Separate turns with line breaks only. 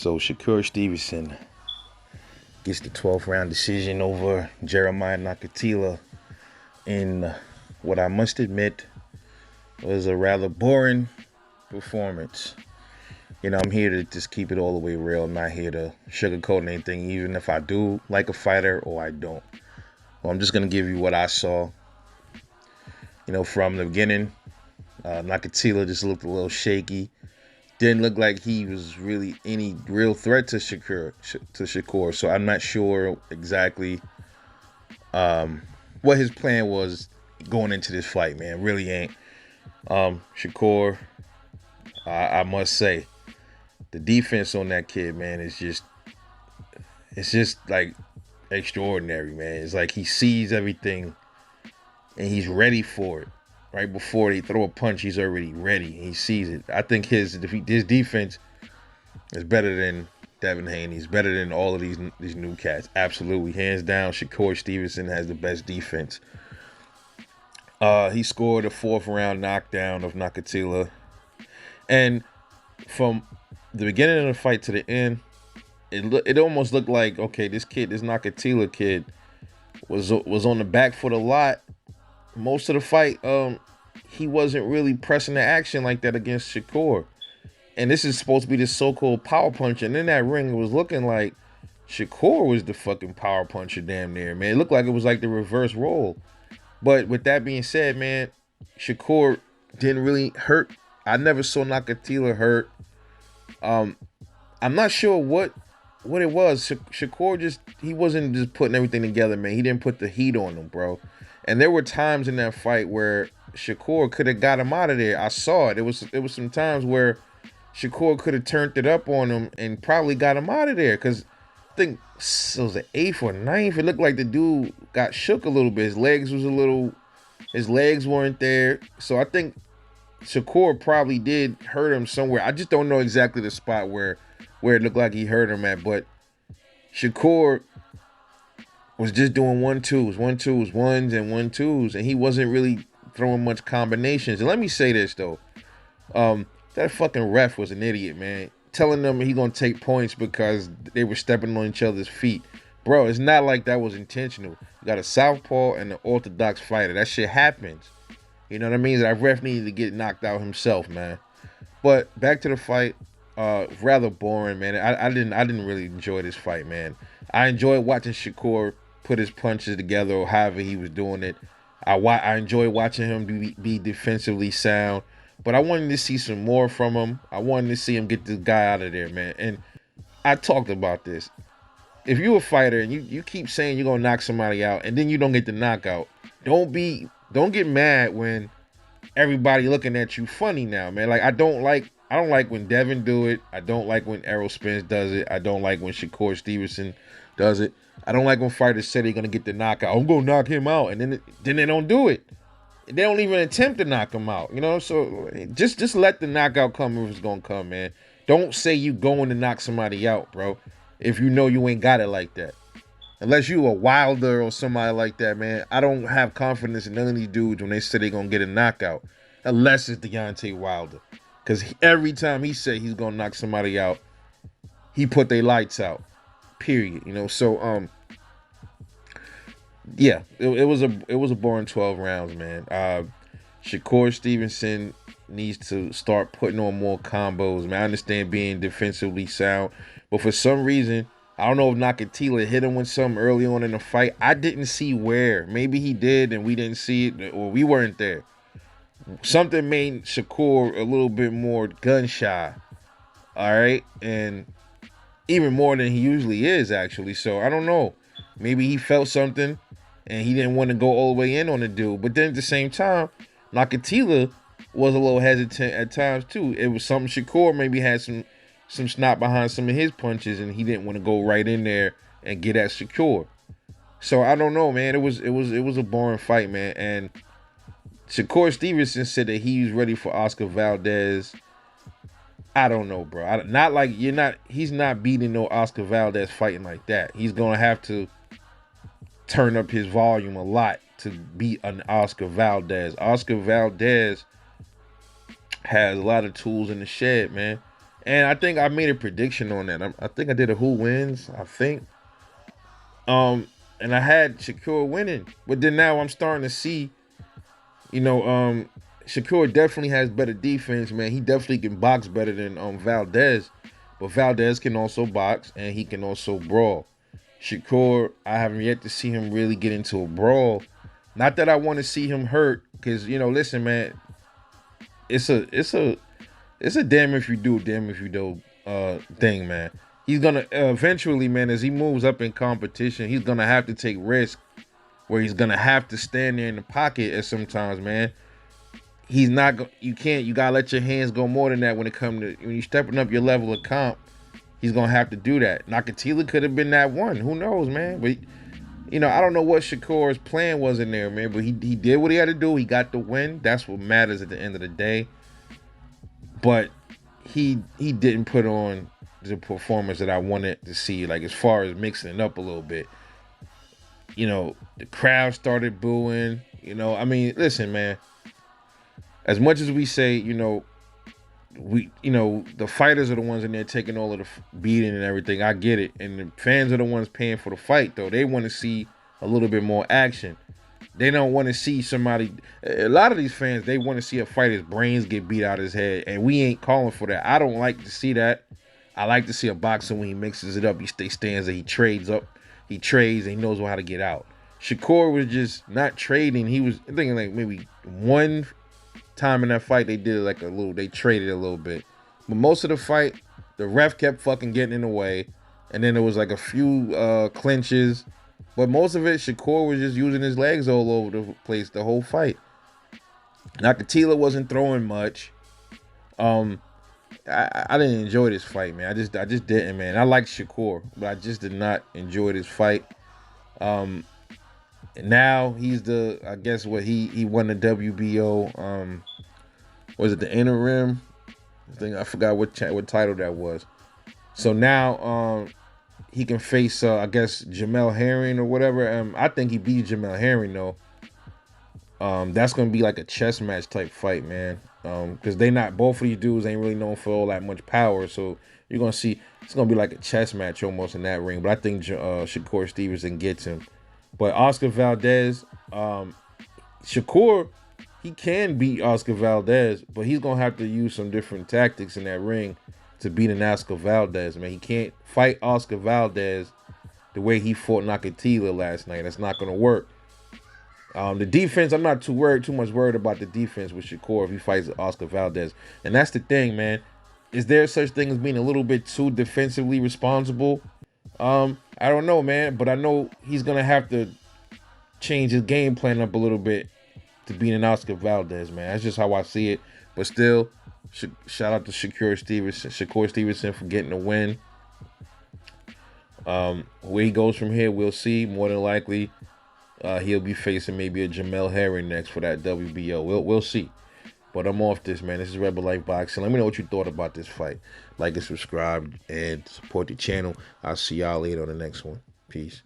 So Shakur Stevenson gets the 12th round decision over Jeremiah Nakathila in what I must admit was a rather boring performance. I'm here to just keep it all the way real. I'm not here to sugarcoat anything, even if I do like a fighter or I don't. Well, I'm just going to give you what I saw. From the beginning, Nakathila just looked a little shaky. Didn't look like he was really any real threat to Shakur. So I'm not sure exactly what his plan was going into this fight, man. Really ain't. Shakur, I must say, the defense on that kid, man, it's just like extraordinary, man. It's like he sees everything and he's ready for it. Right before they throw a punch, he's already ready. He sees it. I think his defense is better than Devin Haney's, better than all of these new cats. Absolutely, hands down. Shakur Stevenson has the best defense. He scored a 4th round knockdown of Nakathila, and from the beginning of the fight to the end, it almost looked like, okay, this Nakathila kid was on the back foot a lot. Most of the fight, he wasn't really pressing the action like that against Shakur. And this is supposed to be this so-called power puncher. And in that ring, it was looking like Shakur was the fucking power puncher damn near, man. It looked like it was like the reverse role. But with that being said, man, Shakur didn't really hurt. I never saw Nakathila hurt. I'm not sure what it was. Shakur he wasn't just putting everything together, man. He didn't put the heat on him, bro. And there were times in that fight where Shakur could have got him out of there. I saw it. It was some times where Shakur could have turned it up on him and probably got him out of there. Because I think it was the 8th or 9th. It looked like the dude got shook a little bit. His legs weren't there. So I think Shakur probably did hurt him somewhere. I just don't know exactly the spot where it looked like he hurt him at. But Shakur was just doing 1-2s, 1-2s, 1s and 1-2s, and he wasn't really throwing much combinations. And let me say this though, that fucking ref was an idiot, man. Telling them he gonna take points because they were stepping on each other's feet. Bro, it's not like that was intentional. You got a southpaw and an orthodox fighter. That shit happens. You know what I mean? That ref needed to get knocked out himself, man. But back to the fight. Rather boring, man. I didn't really enjoy this fight, man. I enjoyed watching Shakur put his punches together or however he was doing it. I enjoyed watching him be defensively sound, but I wanted to see some more from him. I wanted to see him get this guy out of there, man. And I talked about this. If you're a fighter and you keep saying you're gonna knock somebody out and then you don't get the knockout, don't get mad when everybody looking at you funny now, man. Like I don't like when Devin do it. I don't like when Errol Spence does it. I don't like when Shakur Stevenson does it. I don't like when fighters say they're gonna get the knockout. I'm gonna knock him out, and then they don't do it. They don't even attempt to knock him out. So just let the knockout come if it's gonna come, man. Don't say you going to knock somebody out, bro, if you know you ain't got it like that. Unless you a Wilder or somebody like that, man. I don't have confidence in none of these dudes when they say they're gonna get a knockout, unless it's Deontay Wilder. Because every time he say he's gonna knock somebody out, he put their lights out. Period. So yeah, it was a boring 12 rounds, man. Shakur Stevenson needs to start putting on more combos, man. I understand being defensively sound, but for some reason, I don't know if Nakathila hit him with something early on in the fight. I didn't see where. Maybe he did and we didn't see it, or we weren't there. Something made Shakur a little bit more gun shy. All right. And even more than he usually is, actually. So I don't know. Maybe he felt something and he didn't want to go all the way in on the dude. But then at the same time, Nakathila was a little hesitant at times too. It was something Shakur maybe had some snot behind some of his punches and he didn't want to go right in there and get at Shakur. So I don't know, man. It was a boring fight, man. And Shakur Stevenson said that he's ready for Oscar Valdez. I don't know, bro. He's not beating no Oscar Valdez fighting like that. He's gonna have to turn up his volume a lot to beat an Oscar Valdez. Oscar Valdez has a lot of tools in the shed, man. And I think I made a prediction on that. I think I did a who wins. I think. Um, and I had Shakur winning, but then now I'm starting to see, you know, Shakur definitely has better defense, man. He definitely can box better than Valdez, but Valdez can also box and he can also brawl. Shakur, I haven't yet to see him really get into a brawl. Not that I want to see him hurt, because listen, man, it's a damn if you do, damn if you don't thing, man. He's gonna eventually, man, as he moves up in competition, he's gonna have to take risks where he's gonna have to stand there in the pocket at sometimes, man. He's not. You can't. You gotta let your hands go more than that when it comes to when you stepping up your level of comp. He's gonna have to do that. Nakathila could have been that one. Who knows, man? But I don't know what Shakur's plan was in there, man. But he did what he had to do. He got the win. That's what matters at the end of the day. But he didn't put on the performance that I wanted to see. Like as far as mixing it up a little bit. The crowd started booing. I mean, listen, man. As much as we say, the fighters are the ones in there taking all of the beating and everything. I get it, and the fans are the ones paying for the fight. Though they want to see a little bit more action. They don't want to see somebody. A lot of these fans, they want to see a fighter's brains get beat out of his head, and we ain't calling for that. I don't like to see that. I like to see a boxer when he mixes it up. He stands there, he trades up, he trades, and he knows how to get out. Shakur was just not trading. He was thinking like maybe one time in that fight they did like they traded a little bit. But most of the fight, the ref kept fucking getting in the way. And then there was like a few clinches. But most of it, Shakur was just using his legs all over the place the whole fight. Nakathila wasn't throwing much. I didn't enjoy this fight, man. I just didn't, man. I like Shakur, but I just did not enjoy this fight. And now he's I guess what he won the WBO. Was it the interim? I forgot what title that was. So now he can face I guess Jamel Herring or whatever. I think he beat Jamel Herring though. That's gonna be like a chess match type fight, man. Because both of these dudes ain't really known for all that much power. So you're gonna see it's gonna be like a chess match almost in that ring. But I think Shakur Stevenson gets him. But Oscar Valdez, Shakur, he can beat Oscar Valdez, but he's gonna have to use some different tactics in that ring to beat an Oscar Valdez, man. He can't fight Oscar Valdez the way he fought Nakathila last night. That's not gonna work. The defense, I'm not too much worried about the defense with Shakur if he fights Oscar Valdez. And that's the thing, man. Is there such thing as being a little bit too defensively responsible? I don't know, man, but I know he's gonna have to change his game plan up a little bit to beat an Oscar Valdez, man. That's just how I see it. But still, shout out to Shakur Stevenson for getting the win. Where he goes from here, we'll see. More than likely, he'll be facing maybe a Jamel Herring next for that WBO. We'll see. But I'm off this, man. This is Rebel Life Boxing. Let me know what you thought about this fight. Like and subscribe and support the channel. I'll see y'all later on the next one. Peace.